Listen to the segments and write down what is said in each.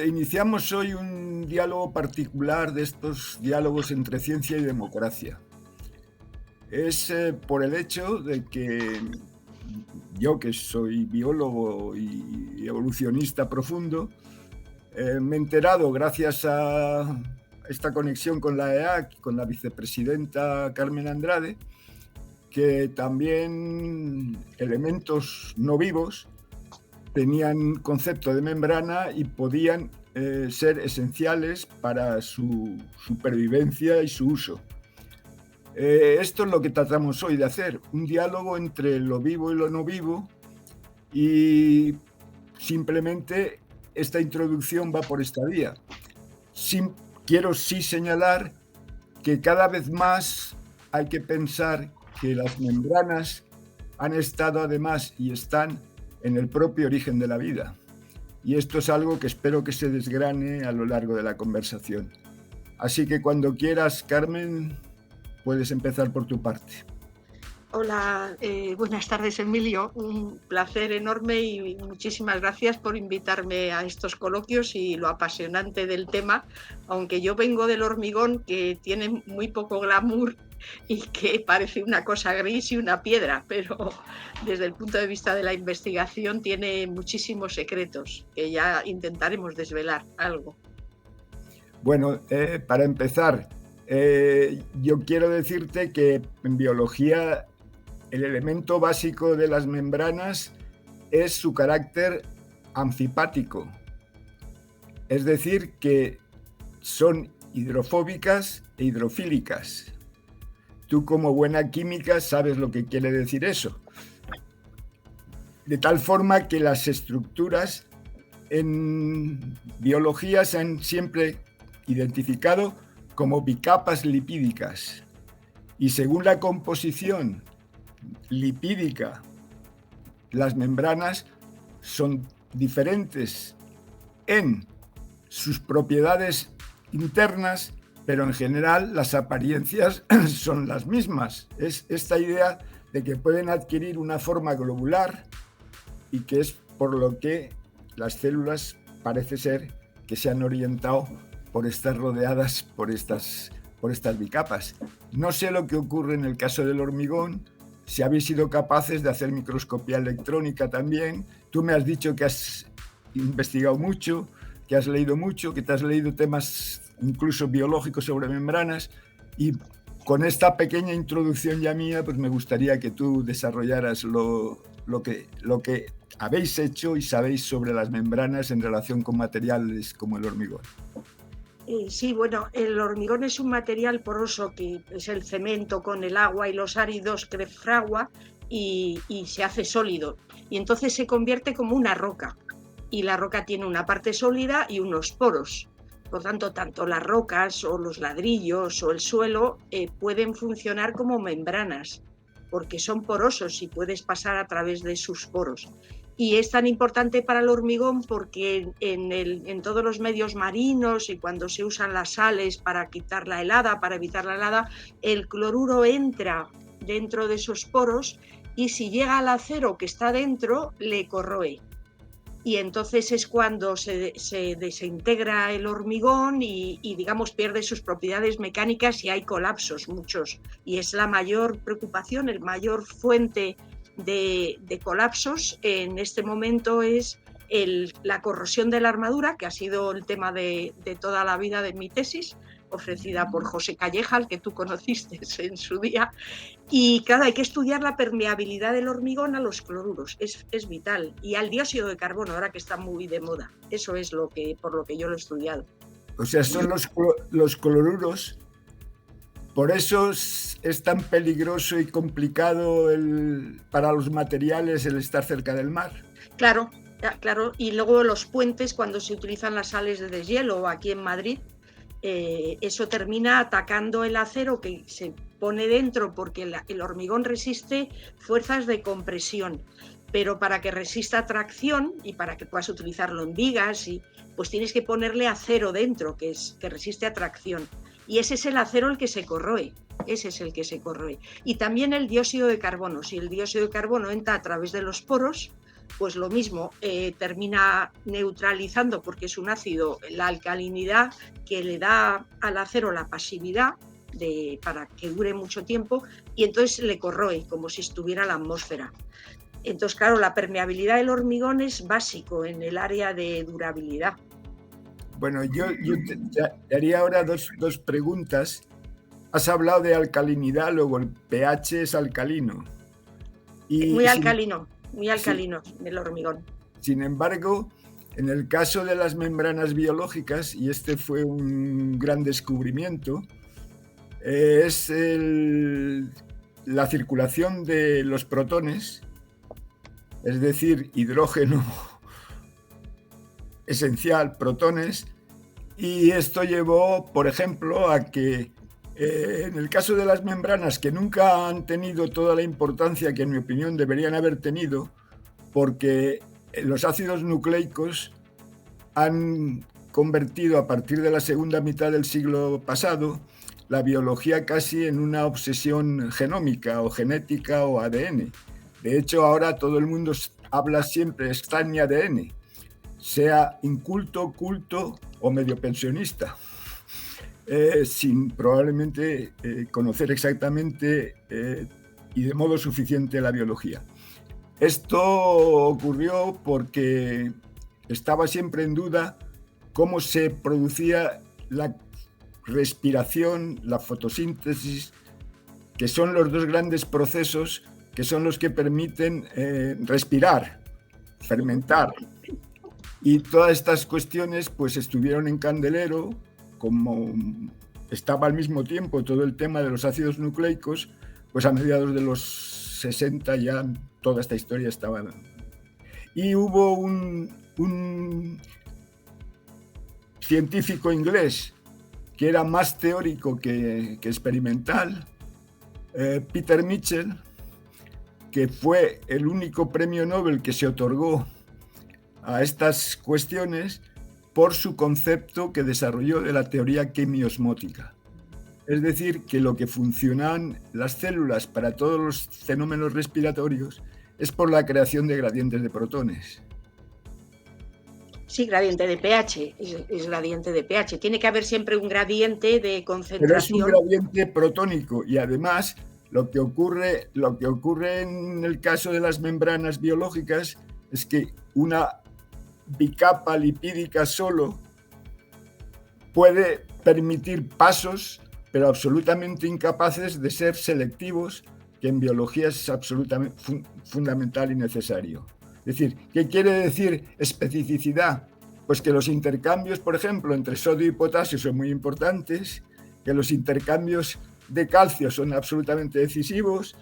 Iniciamos hoy un diálogo particular de estos diálogos entre ciencia y democracia. Es por el hecho de que yo, que soy biólogo y evolucionista profundo, me he enterado gracias a esta conexión con la EAC, con la vicepresidenta Carmen Andrade, que también elementos no vivos tenían concepto de membrana y podían ser esenciales para su supervivencia y su uso. Esto es lo que tratamos hoy de hacer, un diálogo entre lo vivo y lo no vivo, y simplemente esta introducción va por esta vía. Quiero sí señalar que cada vez más hay que pensar que las membranas han estado además y están en el propio origen de la vida. Y esto es algo que espero que se desgrane a lo largo de la conversación. Así que cuando quieras, Carmen, puedes empezar por tu parte. Hola, buenas tardes, Emilio. Un placer enorme y muchísimas gracias por invitarme a estos coloquios y lo apasionante del tema, aunque yo vengo del hormigón, que tiene muy poco glamour y que parece una cosa gris y una piedra, pero desde el punto de vista de la investigación tiene muchísimos secretos que ya intentaremos desvelar algo. Bueno, para empezar, yo quiero decirte que en biología el elemento básico de las membranas es su carácter amfipático, es decir, que son hidrofóbicas e hidrofílicas. Tú, como buena química, sabes lo que quiere decir eso. De tal forma que las estructuras en biología se han siempre identificado como bicapas lipídicas. Y según la composición lipídica, las membranas son diferentes en sus propiedades internas, pero en general las apariencias son las mismas. Es esta idea de que pueden adquirir una forma globular y que es por lo que las células parece ser que se han orientado por estar rodeadas por estas bicapas. No sé lo que ocurre en el caso del hormigón, si habéis sido capaces de hacer microscopía electrónica también. Tú me has dicho que has investigado mucho, que has leído mucho, que te has leído temas incluso biológicos sobre membranas, y con esta pequeña introducción ya mía, pues me gustaría que tú desarrollaras lo que habéis hecho y sabéis sobre las membranas en relación con materiales como el hormigón. Sí, bueno, el hormigón es un material poroso que es el cemento con el agua y los áridos que fragua y se hace sólido. Y entonces se convierte como una roca. Y la roca tiene una parte sólida y unos poros. Por tanto, tanto las rocas o los ladrillos o el suelo pueden funcionar como membranas, porque son porosos y puedes pasar a través de sus poros. Y es tan importante para el hormigón porque en todos los medios marinos y cuando se usan las sales para quitar la helada, para evitar la helada, el cloruro entra dentro de esos poros y si llega al acero que está dentro, le corroe. Y entonces es cuando se desintegra el hormigón y, digamos, pierde sus propiedades mecánicas y hay colapsos, muchos. Y es la mayor preocupación, el mayor fuente de colapsos en este momento es la corrosión de la armadura, que ha sido el tema de toda la vida de mi tesis, ofrecida por José Calleja, al que tú conociste en su día. Y claro, hay que estudiar la permeabilidad del hormigón a los cloruros, es vital. Y al dióxido de carbono, ahora que está muy de moda. Eso es por lo que yo lo he estudiado. O sea, son los cloruros. Por eso es tan peligroso y complicado para los materiales el estar cerca del mar. Claro, claro. Y luego los puentes, cuando se utilizan las sales de deshielo aquí en Madrid, eso termina atacando el acero que se pone dentro porque el hormigón resiste fuerzas de compresión, pero para que resista tracción y para que puedas utilizarlo en vigas, pues tienes que ponerle acero dentro que resiste a tracción. Y ese es el acero el que se corroe, ese es el que se corroe. Y también el dióxido de carbono, si el dióxido de carbono entra a través de los poros, pues lo mismo, termina neutralizando, porque es un ácido, la alcalinidad que le da al acero la pasividad para que dure mucho tiempo, y entonces le corroe como si estuviera en la atmósfera. Entonces, claro, la permeabilidad del hormigón es básico en el área de durabilidad. Bueno, yo te haría ahora dos preguntas. Has hablado de alcalinidad, luego el pH es alcalino. Muy alcalino el hormigón. Sin embargo, en el caso de las membranas biológicas, y este fue un gran descubrimiento, es la circulación de los protones, es decir, hidrógeno esencial, protones, y esto llevó, por ejemplo, a que en el caso de las membranas, que nunca han tenido toda la importancia que en mi opinión deberían haber tenido, porque los ácidos nucleicos han convertido a partir de la segunda mitad del siglo pasado la biología casi en una obsesión genómica o genética o ADN. De hecho, ahora todo el mundo habla siempre, está en mi ADN, sea inculto, culto o medio pensionista, sin probablemente conocer exactamente y de modo suficiente la biología. Esto ocurrió porque estaba siempre en duda cómo se producía la respiración, la fotosíntesis, que son los dos grandes procesos que son los que permiten respirar, fermentar. Y todas estas cuestiones pues estuvieron en candelero, como estaba al mismo tiempo todo el tema de los ácidos nucleicos, pues a mediados de los 60 ya toda esta historia estaba. Y hubo un científico inglés que era más teórico que experimental, Peter Mitchell, que fue el único premio Nobel que se otorgó a estas cuestiones por su concepto que desarrolló de la teoría quimiosmótica. Es decir, que lo que funcionan las células para todos los fenómenos respiratorios es por la creación de gradientes de protones. Sí, gradiente de pH, es gradiente de pH. Tiene que haber siempre un gradiente de concentración. Pero es un gradiente protónico y además lo que ocurre en el caso de las membranas biológicas es que una bicapa lipídica solo puede permitir pasos, pero absolutamente incapaces de ser selectivos, que en biología es absolutamente fundamental y necesario. Es decir, ¿qué quiere decir especificidad? Pues que los intercambios, por ejemplo, entre sodio y potasio son muy importantes, que los intercambios de calcio son absolutamente decisivos,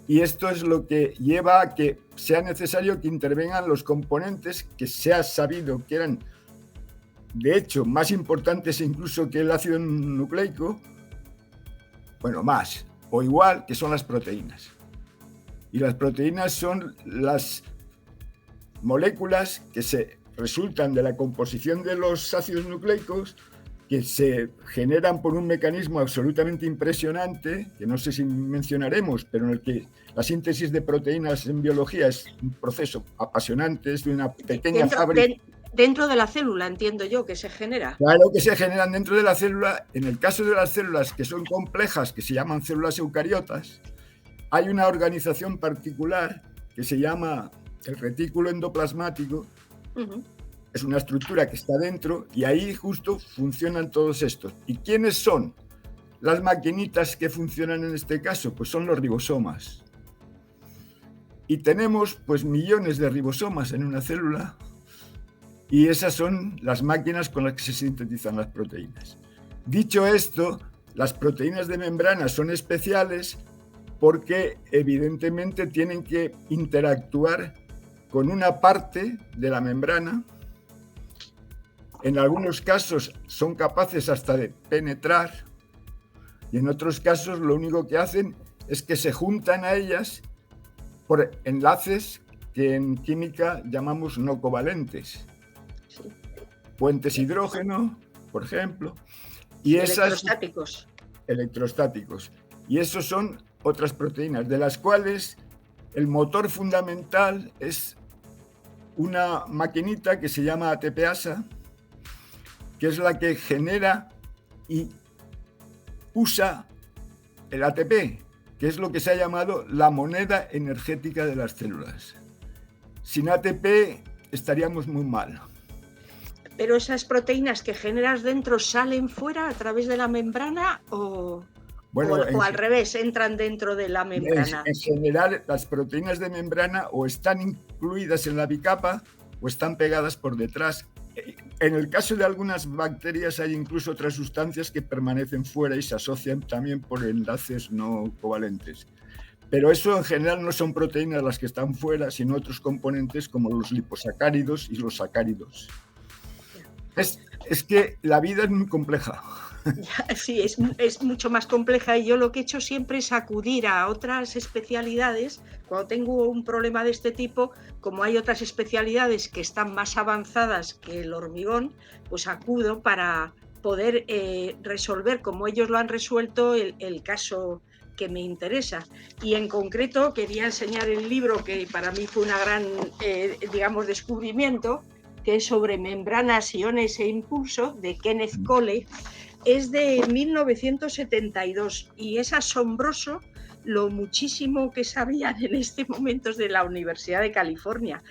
y esto es lo que lleva a que sea necesario que intervengan los componentes que se ha sabido que eran, de hecho, más importantes incluso que el ácido nucleico, bueno, más o igual, que son las proteínas. Y las proteínas son las moléculas que se resultan de la composición de los ácidos nucleicos, que se generan por un mecanismo absolutamente impresionante, que no sé si mencionaremos, pero en el que la síntesis de proteínas en biología es un proceso apasionante, es de una pequeña fábrica. Dentro de la célula, entiendo yo, que se genera. Claro que se generan dentro de la célula. En el caso de las células que son complejas, que se llaman células eucariotas, hay una organización particular que se llama el retículo endoplasmático. Es una estructura que está dentro y ahí justo funcionan todos estos. ¿Y quiénes son las maquinitas que funcionan en este caso? Pues son los ribosomas. Y tenemos pues millones de ribosomas en una célula y esas son las máquinas con las que se sintetizan las proteínas. Dicho esto, las proteínas de membrana son especiales porque evidentemente tienen que interactuar con una parte de la membrana. En algunos casos son capaces hasta de penetrar y en otros casos lo único que hacen es que se juntan a ellas por enlaces que en química llamamos no covalentes. Puentes hidrógeno, por ejemplo. Y electrostáticos. Electrostáticos. Y esos son otras proteínas, de las cuales el motor fundamental es una maquinita que se llama ATPasa, que es la que genera y usa el ATP, que es lo que se ha llamado la moneda energética de las células. Sin ATP estaríamos muy mal. ¿Pero esas proteínas que generas dentro salen fuera a través de la membrana o al revés, entran dentro de la membrana? En general, las proteínas de membrana o están incluidas en la bicapa o están pegadas por detrás. En el caso de algunas bacterias hay incluso otras sustancias que permanecen fuera y se asocian también por enlaces no covalentes. Pero eso en general no son proteínas las que están fuera, sino otros componentes como los liposacáridos y los sacáridos. Es que la vida es muy compleja. Sí, es mucho más compleja, y yo lo que he hecho siempre es acudir a otras especialidades. Cuando tengo un problema de este tipo, como hay otras especialidades que están más avanzadas que el hormigón, pues acudo para poder resolver, como ellos lo han resuelto, el caso que me interesa. Y en concreto quería enseñar el libro que para mí fue una gran, descubrimiento, que es sobre membranas, iones e impulso, de Kenneth Cole. Es de 1972 y es asombroso lo muchísimo que sabían en este momento de la Universidad de California,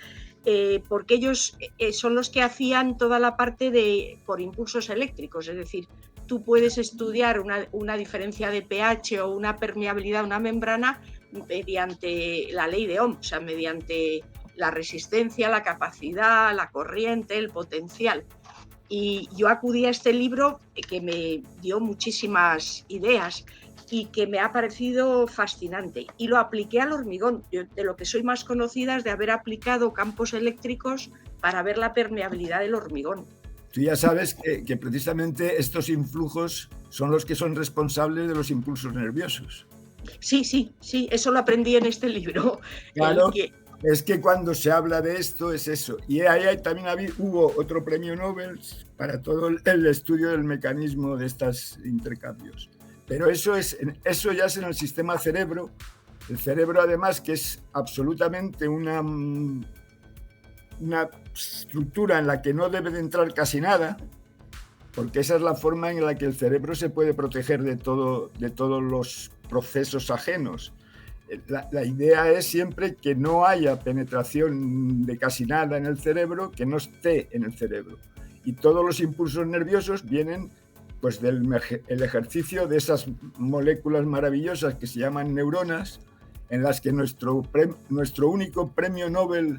porque ellos son los que hacían toda la parte por impulsos eléctricos. Es decir, tú puedes estudiar una diferencia de pH o una permeabilidad de una membrana mediante la ley de Ohm, o sea, mediante la resistencia, la capacidad, la corriente, el potencial. Y yo acudí a este libro que me dio muchísimas ideas y que me ha parecido fascinante. Y lo apliqué al hormigón. Yo, de lo que soy más conocida es de haber aplicado campos eléctricos para ver la permeabilidad del hormigón. Tú ya sabes que precisamente estos influjos son los que son responsables de los impulsos nerviosos. Sí, eso lo aprendí en este libro. Claro. Es que cuando se habla de esto es eso. Y ahí también hubo otro premio Nobel para todo el estudio del mecanismo de estos intercambios. Pero eso ya es en el sistema cerebro. El cerebro, además, que es absolutamente una estructura en la que no debe de entrar casi nada, porque esa es la forma en la que el cerebro se puede proteger de todos los procesos ajenos. La idea es siempre que no haya penetración de casi nada en el cerebro, que no esté en el cerebro. Y todos los impulsos nerviosos vienen pues del ejercicio de esas moléculas maravillosas que se llaman neuronas, en las que nuestro único premio Nobel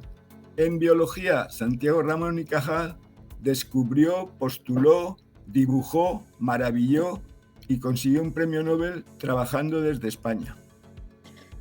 en biología, Santiago Ramón y Cajal, descubrió, postuló, dibujó, maravilló y consiguió un premio Nobel trabajando desde España.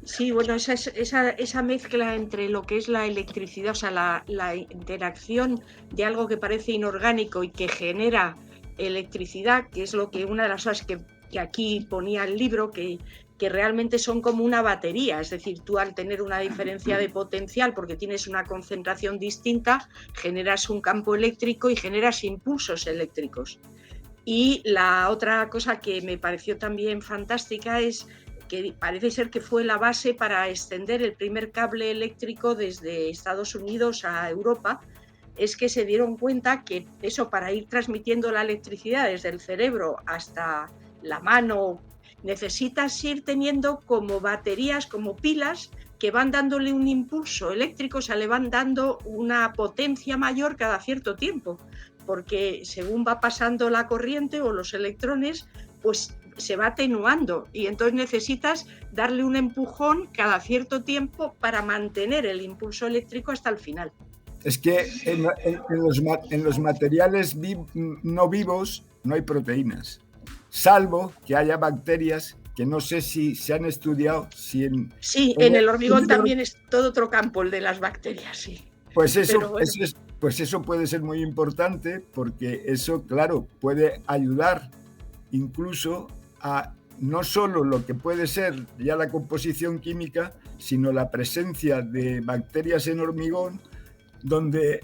Sí, bueno, esa mezcla entre lo que es la electricidad, o sea, la interacción de algo que parece inorgánico y que genera electricidad, que es una de las cosas que aquí ponía el libro, que realmente son como una batería. Es decir, tú, al tener una diferencia de potencial, porque tienes una concentración distinta, generas un campo eléctrico y generas impulsos eléctricos. Y la otra cosa que me pareció también fantástica es que parece ser que fue la base para extender el primer cable eléctrico desde Estados Unidos a Europa. Es que se dieron cuenta que eso, para ir transmitiendo la electricidad desde el cerebro hasta la mano, necesitas ir teniendo como baterías, como pilas, que van dándole un impulso eléctrico, o sea, le van dando una potencia mayor cada cierto tiempo, porque según va pasando la corriente o los electrones, pues se va atenuando, y entonces necesitas darle un empujón cada cierto tiempo para mantener el impulso eléctrico hasta el final. Es que en los materiales no vivos no hay proteínas, salvo que haya bacterias que no sé si se han estudiado. En el hormigón también es todo otro campo, el de las bacterias, sí. Pues eso puede ser muy importante, porque eso, claro, puede ayudar incluso a no solo lo que puede ser ya la composición química, sino la presencia de bacterias en hormigón, donde,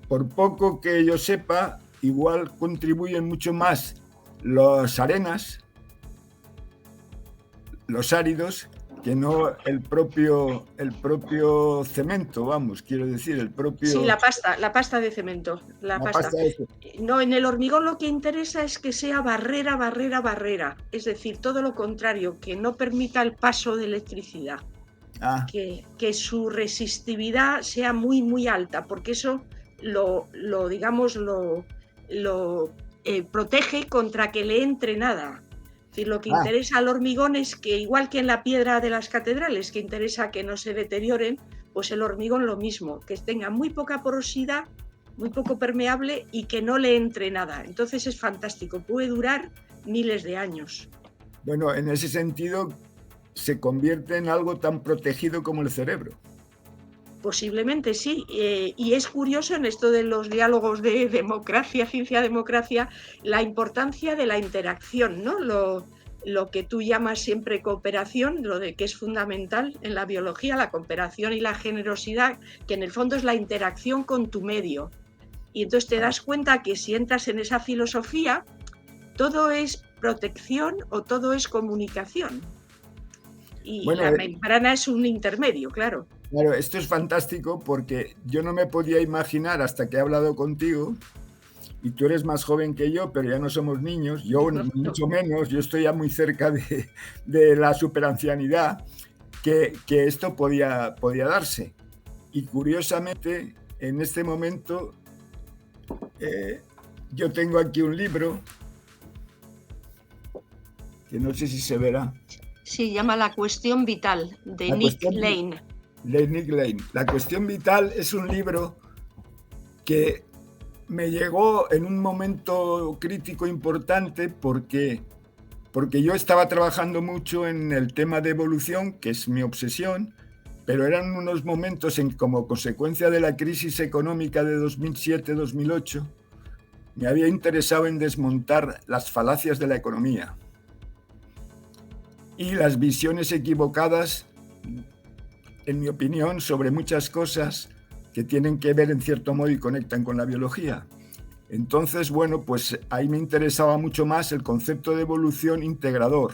por poco que yo sepa, igual contribuyen mucho más las arenas, los áridos, que no el propio cemento, vamos, quiero decir, el Sí, propio... la pasta de cemento, la La pasta. pasta esa. No, en el hormigón lo que interesa es que sea barrera, barrera, barrera. Es decir, todo lo contrario, que no permita el paso de electricidad. Ah, Que su resistividad sea muy, muy alta, porque eso digamos, lo protege contra que le entre nada. Es decir, lo que ah, interesa al hormigón es que, igual que en la piedra de las catedrales, que interesa que no se deterioren, pues el hormigón lo mismo, que tenga muy poca porosidad, muy poco permeable y que no le entre nada. Entonces es fantástico, puede durar miles de años. bueno, en ese sentido se convierte en algo tan protegido como el cerebro. Posiblemente sí, y es curioso en esto de los diálogos de democracia, ciencia-democracia, la importancia de la interacción, ¿no? Lo que tú llamas siempre cooperación, lo de que es fundamental en la biología, la cooperación y la generosidad, que en el fondo es la interacción con tu medio. Y entonces te das cuenta que si entras en esa filosofía, todo es protección o todo es comunicación. Y Bueno, la membrana es un intermedio, claro. claro, esto es fantástico porque yo no me podía imaginar hasta que he hablado contigo, y tú eres más joven que yo, pero ya no somos niños, yo No, no. mucho menos, yo estoy ya muy cerca de la superancianidad, que esto podía darse. Y curiosamente, en este momento, yo tengo aquí un libro, que no sé si se verá. Se llama La cuestión vital, de La Nick cuestión Lane. de Nick Lane. La cuestión vital es un libro que me llegó en un momento crítico importante porque yo estaba trabajando mucho en el tema de evolución, que es mi obsesión, pero eran unos momentos en como consecuencia de la crisis económica de 2007-2008, me había interesado en desmontar las falacias de la economía y las visiones equivocadas, en mi opinión, sobre muchas cosas que tienen que ver en cierto modo y conectan con la biología. Entonces, bueno, pues ahí me interesaba mucho más el concepto de evolución integrador,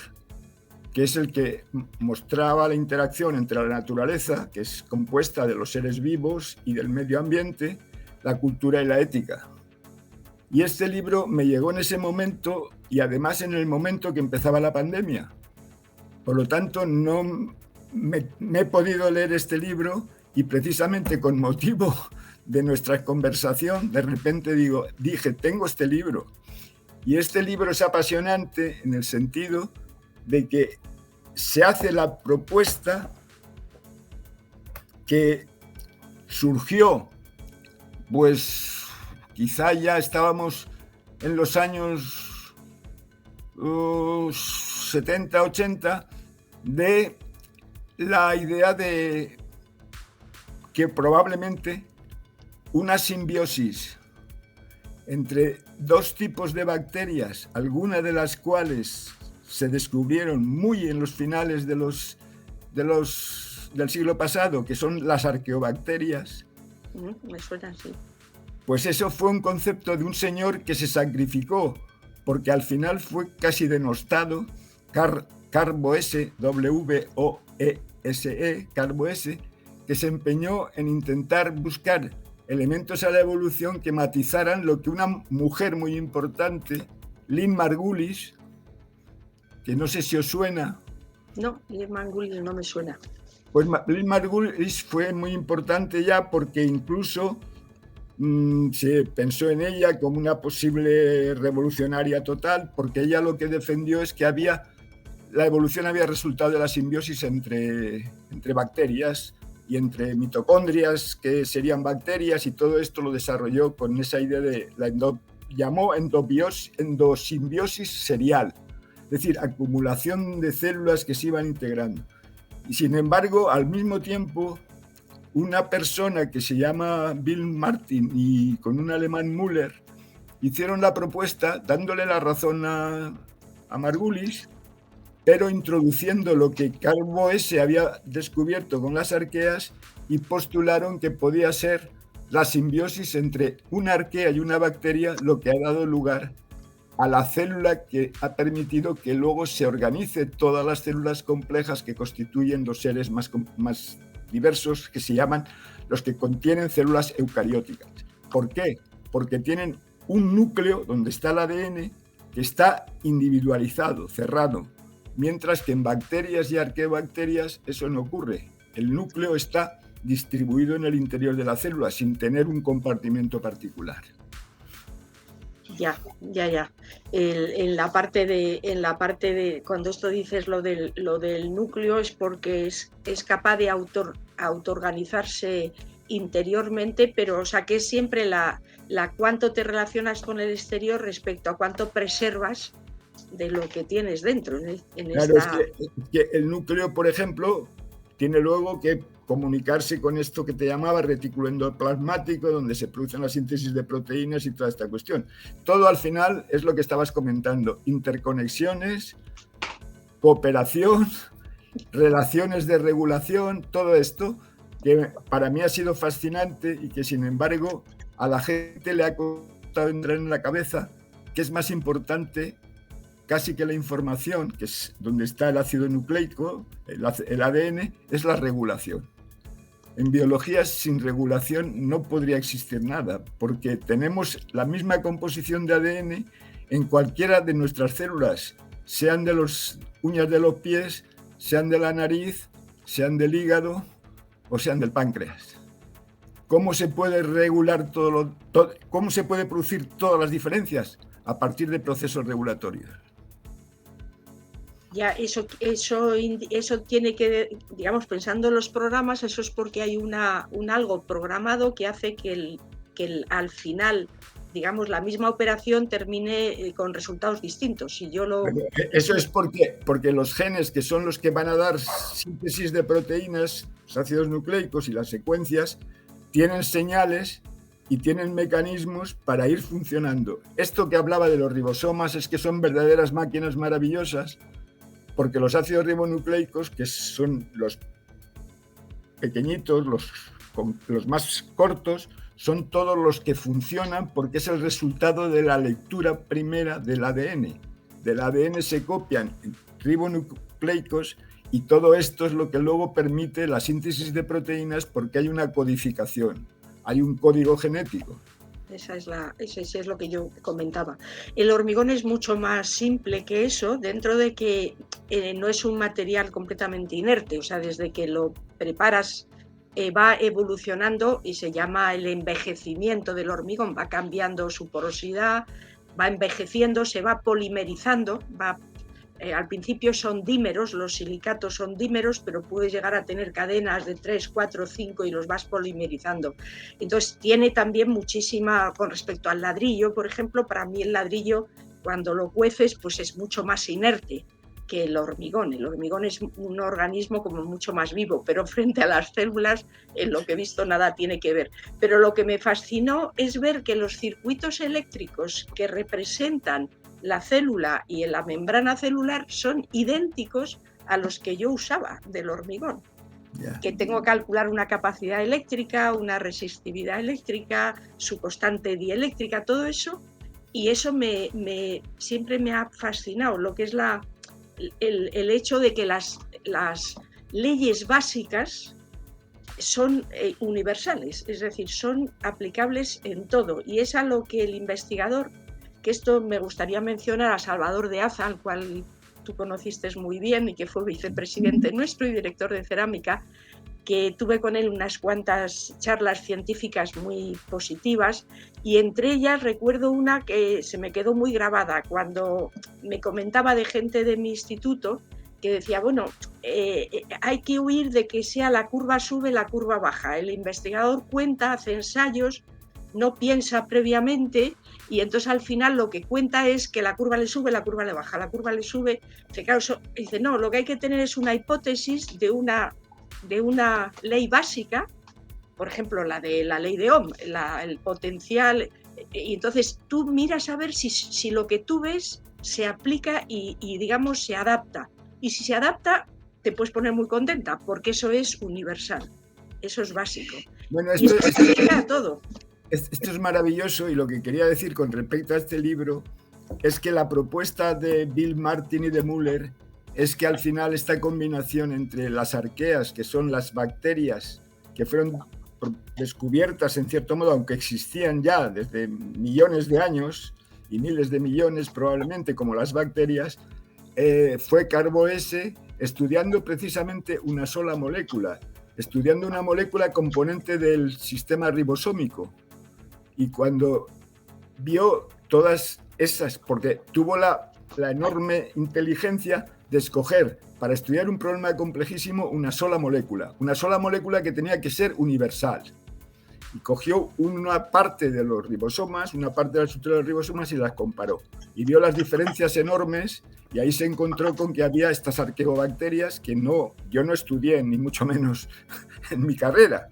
que es el que mostraba la interacción entre la naturaleza, que es compuesta de los seres vivos y del medio ambiente, la cultura y la ética. Y este libro me llegó en ese momento y además en el momento que empezaba la pandemia. Por lo tanto, no me he podido leer este libro y precisamente con motivo de nuestra conversación, de repente dije, tengo este libro. Y este libro es apasionante en el sentido de que se hace la propuesta que surgió, pues quizá ya estábamos en los años 70, 80, de la idea de que probablemente una simbiosis entre dos tipos de bacterias, algunas de las cuales se descubrieron muy en los finales del siglo pasado, que son las arqueobacterias. Me suena así. Pues eso fue un concepto de un señor que se sacrificó, porque al final fue casi denostado, Carboese, W-O-E-S-E, Carboese, que se empeñó en intentar buscar elementos a la evolución que matizaran lo que una mujer muy importante, Lynn Margulis, que no sé si os suena. No, Lynn Margulis no me suena. Pues Lynn Margulis fue muy importante ya porque incluso se pensó en ella como una posible revolucionaria total, porque ella lo que defendió es que la evolución había resultado de la simbiosis entre bacterias y entre mitocondrias, que serían bacterias, y todo esto lo desarrolló con esa idea de llamó endosimbiosis serial, es decir, acumulación de células que se iban integrando. Y sin embargo, al mismo tiempo, una persona que se llama Bill Martin y con un alemán Müller hicieron la propuesta dándole la razón a Margulis, pero introduciendo lo que Carboese había descubierto con las arqueas y postularon que podía ser la simbiosis entre una arquea y una bacteria lo que ha dado lugar a la célula que ha permitido que luego se organice todas las células complejas que constituyen los seres más diversos, que se llaman los que contienen células eucarióticas. ¿Por qué? Porque tienen un núcleo donde está el ADN que está individualizado, cerrado, mientras que en bacterias y arqueobacterias eso no ocurre. El núcleo está distribuido en el interior de la célula sin tener un compartimento particular. Ya. En la parte de cuando esto dices lo del núcleo es porque es capaz de autoorganizarse interiormente, pero o sea que es siempre la cuánto te relacionas con el exterior respecto a cuánto preservas de lo que tienes dentro. Claro, es que el núcleo, por ejemplo, tiene luego que comunicarse con esto que te llamaba retículo endoplasmático, donde se producen la síntesis de proteínas y toda esta cuestión. Todo al final es lo que estabas comentando, interconexiones, cooperación, relaciones de regulación, todo esto que para mí ha sido fascinante y que sin embargo a la gente le ha costado entrar en la cabeza que es más importante casi que la información, que es donde está el ácido nucleico, el ADN, es la regulación. En biología, sin regulación no podría existir nada, porque tenemos la misma composición de ADN en cualquiera de nuestras células, sean de las uñas de los pies, sean de la nariz, sean del hígado o sean del páncreas. ¿Cómo se puede regular cómo se puede producir todas las diferencias? A partir de procesos regulatorios. Ya, eso tiene que, digamos, pensando en los programas, eso es porque hay un algo programado que hace que al final, digamos, la misma operación termine con resultados distintos. Eso es porque los genes, que son los que van a dar síntesis de proteínas, los ácidos nucleicos y las secuencias, tienen señales y tienen mecanismos para ir funcionando. Esto que hablaba de los ribosomas es que son verdaderas máquinas maravillosas, porque los ácidos ribonucleicos, que son los pequeñitos, los más cortos, son todos los que funcionan porque es el resultado de la lectura primera del ADN. Del ADN se copian ribonucleicos y todo esto es lo que luego permite la síntesis de proteínas porque hay una codificación, hay un código genético. Eso es lo que yo comentaba. El hormigón es mucho más simple que eso, dentro de que no es un material completamente inerte, o sea, desde que lo preparas va evolucionando y se llama el envejecimiento del hormigón, va cambiando su porosidad, va envejeciendo, se va polimerizando, al principio son dímeros, los silicatos son dímeros, pero puedes llegar a tener cadenas de 3, 4, 5 y los vas polimerizando. Entonces tiene también muchísima, con respecto al ladrillo, por ejemplo, para mí el ladrillo cuando lo cueces pues es mucho más inerte que el hormigón. El hormigón es un organismo como mucho más vivo, pero frente a las células, en lo que he visto, nada tiene que ver. Pero lo que me fascinó es ver que los circuitos eléctricos que representan la célula y en la membrana celular son idénticos a los que yo usaba del hormigón. Que tengo que calcular una capacidad eléctrica, una resistividad eléctrica, su constante dieléctrica, todo eso, y eso siempre me ha fascinado, lo que es el hecho de que las leyes básicas son universales, es decir, son aplicables en todo, y es a lo que el investigador, que esto me gustaría mencionar a Salvador de Aza, al cual tú conociste muy bien y que fue vicepresidente nuestro y director de cerámica, que tuve con él unas cuantas charlas científicas muy positivas, y entre ellas recuerdo una que se me quedó muy grabada cuando me comentaba de gente de mi instituto que decía, bueno, hay que huir de que sea la curva sube, la curva baja. El investigador cuenta, hace ensayos, no piensa previamente y entonces al final lo que cuenta es que la curva le sube, la curva le baja, la curva le sube. Dice, no, lo que hay que tener es una hipótesis de una ley básica, por ejemplo, la de la ley de Ohm, el potencial, y entonces tú miras a ver si lo que tú ves se aplica y digamos, se adapta. Y si se adapta, te puedes poner muy contenta, porque eso es universal, eso es básico. Bueno, esto se aplica a todo. Esto es maravilloso y lo que quería decir con respecto a este libro es que la propuesta de Bill Martin y de Müller es que al final esta combinación entre las arqueas, que son las bacterias que fueron descubiertas en cierto modo, aunque existían ya desde millones de años y miles de millones probablemente, como las bacterias, fue Carboese estudiando precisamente una sola molécula, estudiando una molécula componente del sistema ribosómico. Y cuando vio todas esas, porque tuvo la enorme inteligencia de escoger para estudiar un problema complejísimo una sola molécula que tenía que ser universal. Y cogió una parte de los ribosomas, una parte de la estructura de los ribosomas y las comparó. Y vio las diferencias enormes y ahí se encontró con que había estas arqueobacterias que yo no estudié, ni mucho menos en mi carrera.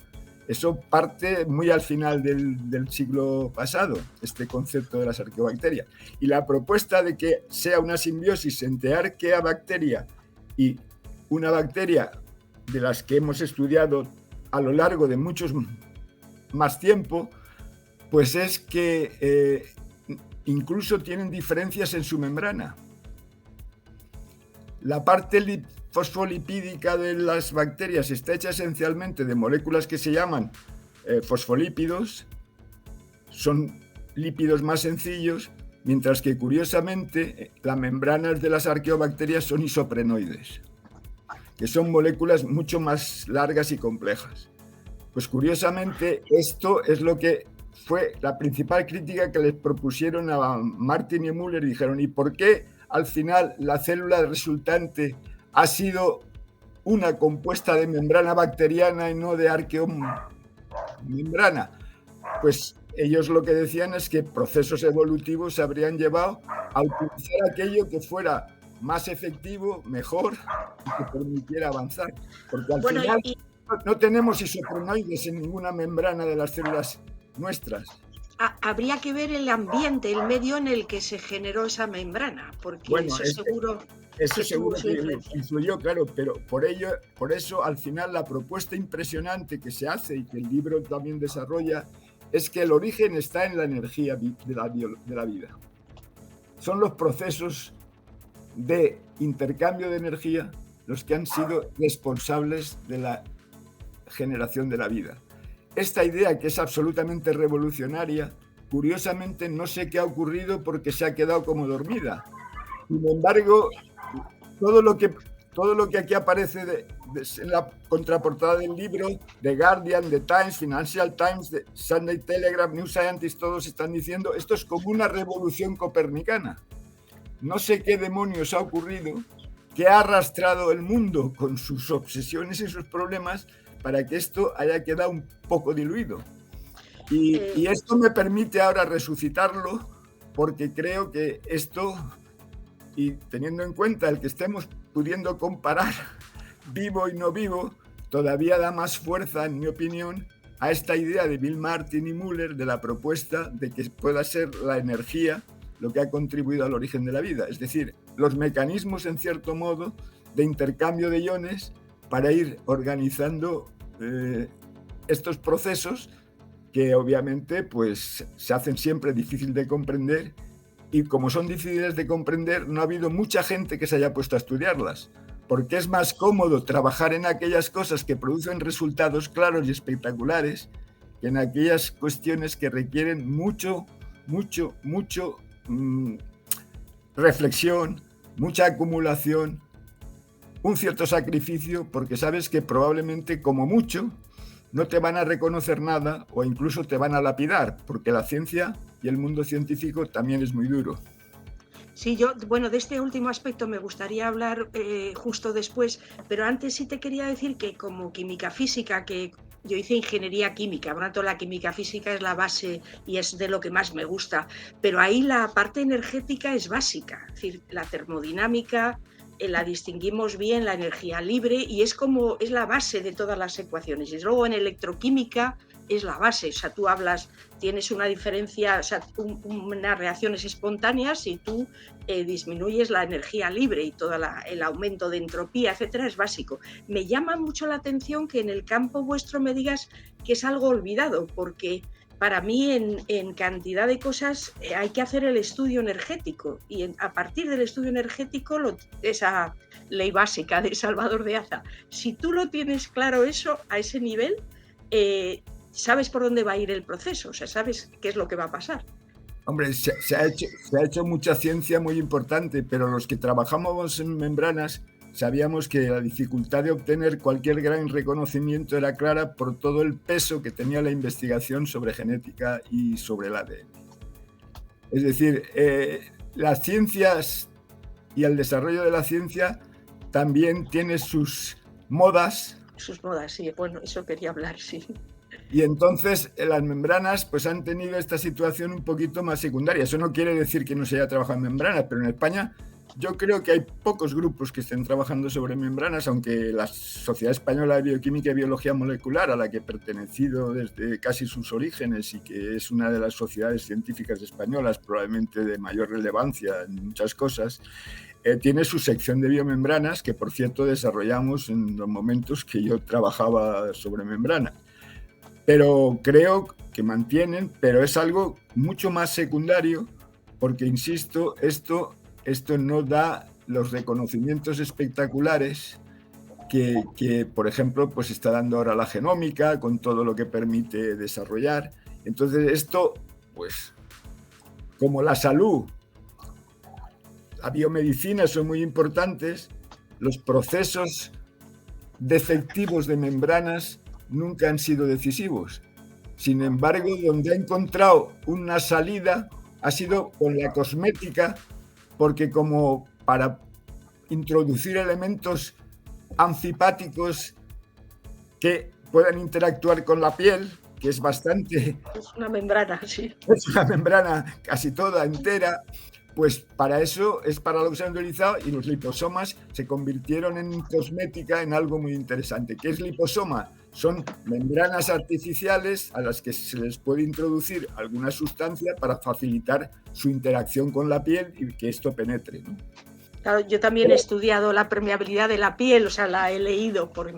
Eso parte muy al final del siglo pasado, este concepto de las arqueobacterias. Y la propuesta de que sea una simbiosis entre arqueabacteria y una bacteria de las que hemos estudiado a lo largo de muchos más tiempo, pues es que incluso tienen diferencias en su membrana. La parte fosfolipídica de las bacterias está hecha esencialmente de moléculas que se llaman fosfolípidos, son lípidos más sencillos, mientras que curiosamente las membranas de las arqueobacterias son isoprenoides, que son moléculas mucho más largas y complejas. Pues curiosamente esto es lo que fue la principal crítica que les propusieron a Martin y Müller y dijeron, ¿y por qué al final la célula resultante ha sido una compuesta de membrana bacteriana y no de arqueomembrana? Pues ellos lo que decían es que procesos evolutivos se habrían llevado a utilizar aquello que fuera más efectivo, mejor y que permitiera avanzar. Porque al final no tenemos isoprenoides en ninguna membrana de las células nuestras. Habría que ver el ambiente, el medio en el que se generó esa membrana, porque eso seguro que influyó, claro, pero por eso al final la propuesta impresionante que se hace y que el libro también desarrolla es que el origen está en la energía de la vida. Son los procesos de intercambio de energía los que han sido responsables de la generación de la vida. Esta idea, que es absolutamente revolucionaria, curiosamente no sé qué ha ocurrido porque se ha quedado como dormida. Sin embargo, todo lo que aquí aparece en la contraportada del libro, The Guardian, The Times, Financial Times, The Sunday Telegraph, New Scientist, todos están diciendo, esto es como una revolución copernicana. No sé qué demonios ha ocurrido que ha arrastrado el mundo con sus obsesiones y sus problemas para que esto haya quedado un poco diluido. Y esto me permite ahora resucitarlo, porque creo que esto, y teniendo en cuenta el que estemos pudiendo comparar vivo y no vivo, todavía da más fuerza, en mi opinión, a esta idea de Bill Martin y Müller de la propuesta de que pueda ser la energía lo que ha contribuido al origen de la vida. Es decir, los mecanismos, en cierto modo, de intercambio de iones para ir organizando estos procesos que obviamente pues, se hacen siempre difícil de comprender, y como son difíciles de comprender, no ha habido mucha gente que se haya puesto a estudiarlas, porque es más cómodo trabajar en aquellas cosas que producen resultados claros y espectaculares que en aquellas cuestiones que requieren mucho reflexión, mucha acumulación, un cierto sacrificio, porque sabes que probablemente como mucho no te van a reconocer nada o incluso te van a lapidar, porque la ciencia y el mundo científico también es muy duro. Sí, de este último aspecto me gustaría hablar justo después, pero antes sí te quería decir que como química física, que yo hice ingeniería química, por lo tanto la química física es la base y es de lo que más me gusta, pero ahí la parte energética es básica, es decir, la termodinámica la distinguimos bien, la energía libre, y es la base de todas las ecuaciones. Y luego en electroquímica es la base, o sea, tú tienes una diferencia, o sea, unas reacciones espontáneas si tú disminuyes la energía libre y todo el aumento de entropía, etcétera, es básico. Me llama mucho la atención que en el campo vuestro me digas que es algo olvidado, porque para mí en cantidad de cosas hay que hacer el estudio energético y a partir del estudio energético, esa ley básica de Salvador de Aza, si tú lo tienes claro eso a ese nivel, sabes por dónde va a ir el proceso, o sea, sabes qué es lo que va a pasar. Hombre, se ha hecho mucha ciencia muy importante, pero los que trabajamos en membranas sabíamos que la dificultad de obtener cualquier gran reconocimiento era clara por todo el peso que tenía la investigación sobre genética y sobre el ADN. Es decir, las ciencias y el desarrollo de la ciencia también tiene sus modas. Sus modas, sí, bueno, eso quería hablar, sí. Y entonces las membranas pues han tenido esta situación un poquito más secundaria. Eso no quiere decir que no se haya trabajado en membranas, pero en España yo creo que hay pocos grupos que estén trabajando sobre membranas, aunque la Sociedad Española de Bioquímica y Biología Molecular, a la que he pertenecido desde casi sus orígenes y que es una de las sociedades científicas españolas probablemente de mayor relevancia en muchas cosas, tiene su sección de biomembranas, que por cierto desarrollamos en los momentos que yo trabajaba sobre membranas. Pero creo que mantienen, pero es algo mucho más secundario, porque, insisto, esto no da los reconocimientos espectaculares que, por ejemplo, pues está dando ahora la genómica, con todo lo que permite desarrollar. Entonces, esto, pues, como la salud, la biomedicina son muy importantes, los procesos defectivos de membranas nunca han sido decisivos. Sin embargo, donde ha encontrado una salida ha sido con la cosmética, porque como para introducir elementos anfipáticos que puedan interactuar con la piel, que es bastante... Es una membrana, sí. Es una membrana casi toda entera, pues para eso es para lo que se han utilizado, y los liposomas se convirtieron en cosmética, en algo muy interesante. ¿Qué es liposoma? Son membranas artificiales a las que se les puede introducir alguna sustancia para facilitar su interacción con la piel y que esto penetre, ¿no? Claro, yo también he estudiado la permeabilidad de la piel, o sea, la he leído por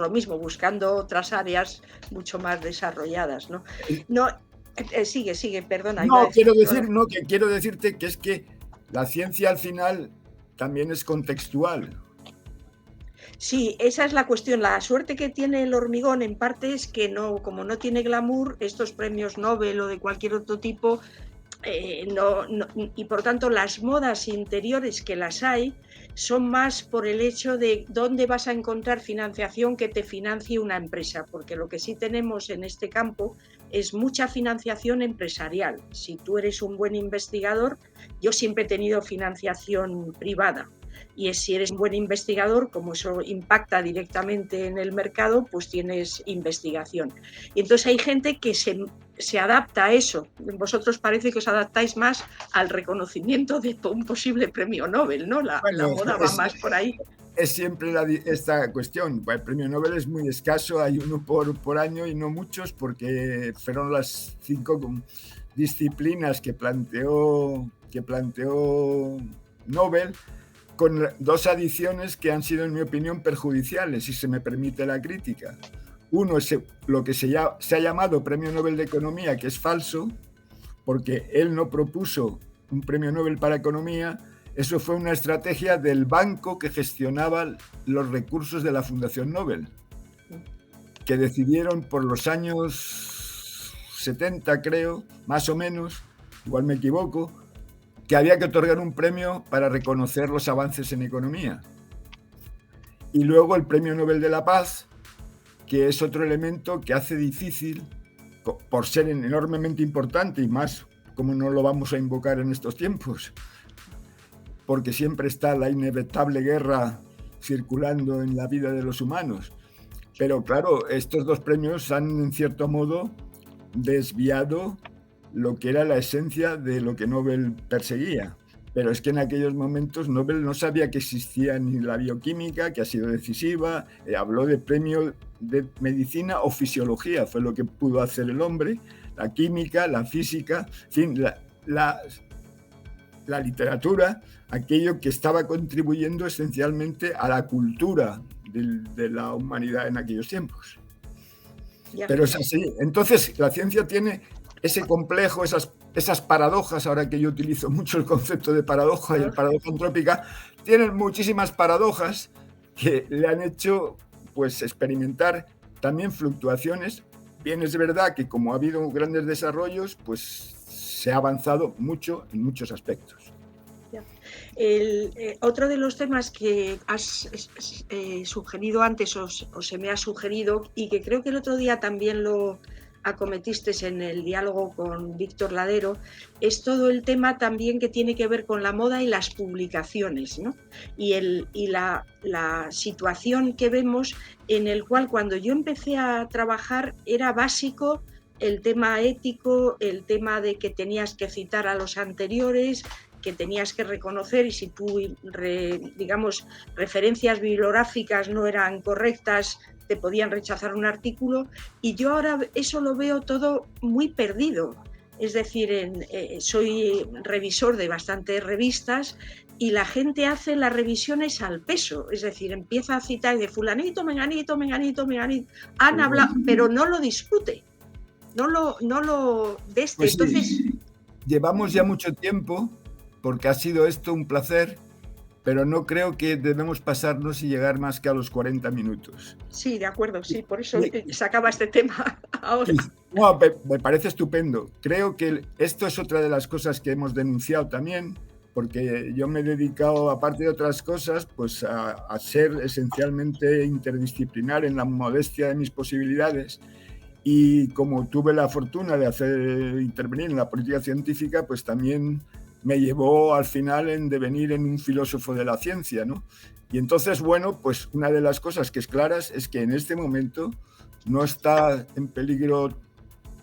lo mismo, buscando otras áreas mucho más desarrolladas, ¿no? No, sigue, perdona. No, quiero decirte que es que la ciencia al final también es contextual. Sí, esa es la cuestión. La suerte que tiene el hormigón en parte es que como no tiene glamour, estos premios Nobel o de cualquier otro tipo, y por tanto las modas interiores que las hay son más por el hecho de dónde vas a encontrar financiación que te financie una empresa, porque lo que sí tenemos en este campo es mucha financiación empresarial. Si tú eres un buen investigador, yo siempre he tenido financiación privada, y si eres un buen investigador, como eso impacta directamente en el mercado, pues tienes investigación. Y entonces hay gente que se adapta a eso. Vosotros parece que os adaptáis más al reconocimiento de un posible premio Nobel, ¿no? La moda va más por ahí. Es siempre esta cuestión. El premio Nobel es muy escaso, hay uno por año y no muchos, porque fueron las 5 disciplinas que planteó Nobel, con 2 adiciones que han sido, en mi opinión, perjudiciales, si se me permite la crítica. Uno es lo que se ha llamado Premio Nobel de Economía, que es falso, porque él no propuso un Premio Nobel para Economía. Eso fue una estrategia del banco que gestionaba los recursos de la Fundación Nobel, que decidieron por los años 70, creo, más o menos, igual me equivoco, que había que otorgar un premio para reconocer los avances en economía. Y luego el Premio Nobel de la Paz, que es otro elemento que hace difícil, por ser enormemente importante, y más como no lo vamos a invocar en estos tiempos, porque siempre está la inevitable guerra circulando en la vida de los humanos. Pero claro, estos 2 premios han, en cierto modo, desviado lo que era la esencia de lo que Nobel perseguía. Pero es que en aquellos momentos Nobel no sabía que existía ni la bioquímica, que ha sido decisiva, habló de premio de medicina o fisiología, fue lo que pudo hacer el hombre, la química, la física, en fin, la literatura, aquello que estaba contribuyendo esencialmente a la cultura de la humanidad en aquellos tiempos. Ya. Pero es así. Entonces, la ciencia tiene ese complejo, esas paradojas, ahora que yo utilizo mucho el concepto de paradoja y el paradoja antrópica, tienen muchísimas paradojas que le han hecho pues experimentar también fluctuaciones. Bien, es verdad que como ha habido grandes desarrollos, pues se ha avanzado mucho en muchos aspectos. Otro de los temas que has sugerido antes o se me ha sugerido y que creo que el otro día también lo acometiste en el diálogo con Víctor Ladero, es todo el tema también que tiene que ver con la moda y las publicaciones, ¿no? Y la situación que vemos en el cual cuando yo empecé a trabajar era básico el tema ético, el tema de que tenías que citar a los anteriores, que tenías que reconocer, y si tú, digamos, referencias bibliográficas no eran correctas, te podían rechazar un artículo, y yo ahora eso lo veo todo muy perdido. Es decir, soy revisor de bastantes revistas y la gente hace las revisiones al peso, es decir, empieza a citar de fulanito, menganito, menganito, menganito, han hablado, pero no lo discute, no lo de este. Pues sí, entonces llevamos ya mucho tiempo, porque ha sido esto un placer, pero no creo que debemos pasarnos y llegar más que a los 40 minutos. Sí, de acuerdo, sí, por eso sacaba este tema ahora. No, me parece estupendo. Creo que esto es otra de las cosas que hemos denunciado también, porque yo me he dedicado, aparte de otras cosas, pues a ser esencialmente interdisciplinar en la modestia de mis posibilidades. Y como tuve la fortuna de hacer intervenir en la política científica, pues también me llevó al final en devenir en un filósofo de la ciencia, ¿no? Y entonces, bueno, pues una de las cosas que es claras es que en este momento no está en peligro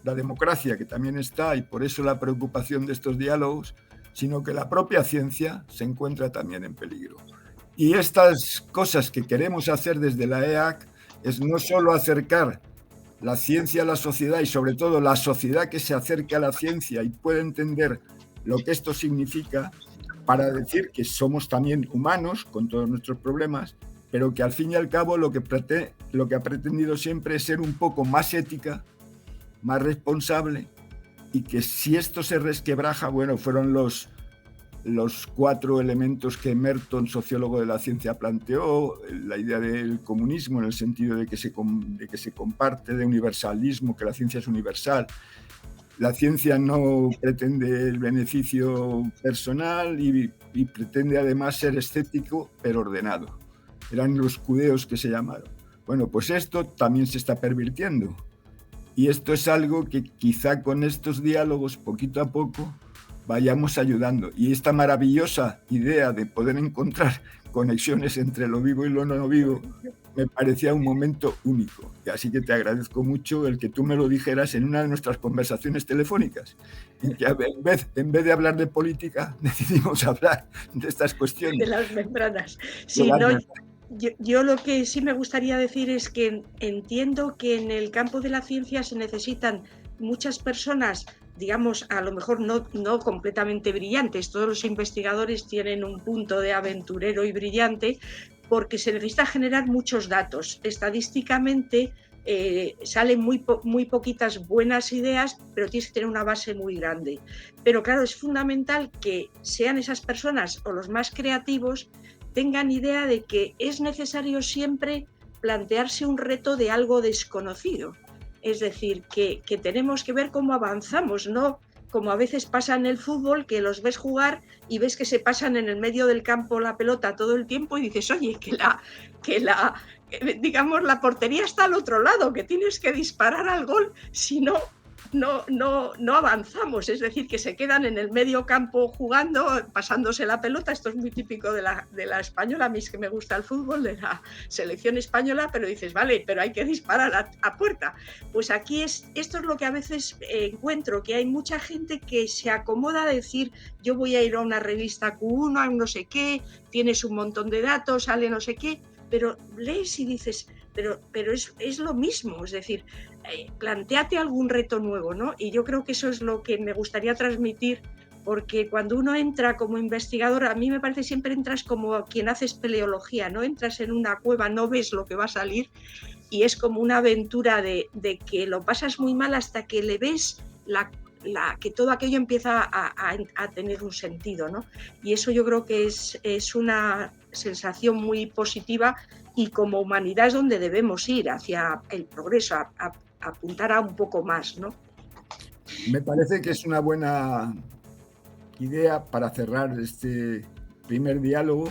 la democracia, que también está, y por eso la preocupación de estos diálogos, sino que la propia ciencia se encuentra también en peligro. Y estas cosas que queremos hacer desde la EAC es no solo acercar la ciencia a la sociedad y sobre todo la sociedad que se acerque a la ciencia y puede entender lo que esto significa, para decir que somos también humanos con todos nuestros problemas, pero que al fin y al cabo lo que ha pretendido siempre es ser un poco más ética, más responsable, y que si esto se resquebraja, bueno, fueron los 4 elementos que Merton, sociólogo de la ciencia, planteó, la idea del comunismo en el sentido de que se comparte, de universalismo, que la ciencia es universal. La ciencia no pretende el beneficio personal y pretende además ser estético, pero ordenado. Eran los judeos que se llamaron. Bueno, pues esto también se está pervirtiendo. Y esto es algo que quizá con estos diálogos, poquito a poco, vayamos ayudando. Y esta maravillosa idea de poder encontrar conexiones entre lo vivo y lo no vivo me parecía un momento único. Y así que te agradezco mucho el que tú me lo dijeras en una de nuestras conversaciones telefónicas, en que en vez de hablar de política, decidimos hablar de estas cuestiones. De las membranas. Sí, no, yo lo que sí me gustaría decir es que entiendo que en el campo de la ciencia se necesitan muchas personas, digamos, a lo mejor no completamente brillantes. Todos los investigadores tienen un punto de aventurero y brillante, porque se necesita generar muchos datos. Estadísticamente salen muy poquitas buenas ideas, pero tienes que tener una base muy grande. Pero claro, es fundamental que sean esas personas o los más creativos tengan idea de que es necesario siempre plantearse un reto de algo desconocido. Es decir, que tenemos que ver cómo avanzamos, no como a veces pasa en el fútbol, que los ves jugar y ves que se pasan en el medio del campo la pelota todo el tiempo y dices, oye, digamos, la portería está al otro lado, que tienes que disparar al gol, si no avanzamos. Es decir, que se quedan en el medio campo jugando, pasándose la pelota. Esto es muy típico de la española. A mí es que me gusta el fútbol, de la selección española, pero dices, vale, pero hay que disparar a puerta. Pues aquí esto es lo que a veces encuentro, que hay mucha gente que se acomoda a decir, yo voy a ir a una revista Q1, a no sé qué, tienes un montón de datos, sale no sé qué, pero lees y dices, pero es lo mismo, es decir, plantéate algún reto nuevo, ¿no? Y yo creo que eso es lo que me gustaría transmitir, porque cuando uno entra como investigador, a mí me parece siempre entras como quien hace espeleología, ¿no? Entras en una cueva, no ves lo que va a salir, y es como una aventura de que lo pasas muy mal hasta que le ves que todo aquello empieza a tener un sentido, ¿no? Y eso yo creo que es una sensación muy positiva, y como humanidad es donde debemos ir, hacia el progreso, a apuntar a un poco más, ¿no? Me parece que es una buena idea para cerrar este primer diálogo.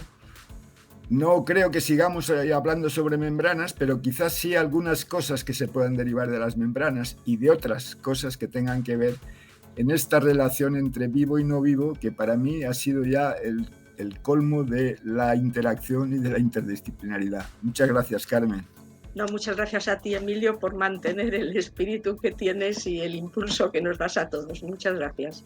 No creo que sigamos hablando sobre membranas, pero quizás sí algunas cosas que se puedan derivar de las membranas y de otras cosas que tengan que ver en esta relación entre vivo y no vivo, que para mí ha sido ya el colmo de la interacción y de la interdisciplinaridad. Muchas gracias, Carmen. No, muchas gracias a ti, Emilio, por mantener el espíritu que tienes y el impulso que nos das a todos. Muchas gracias.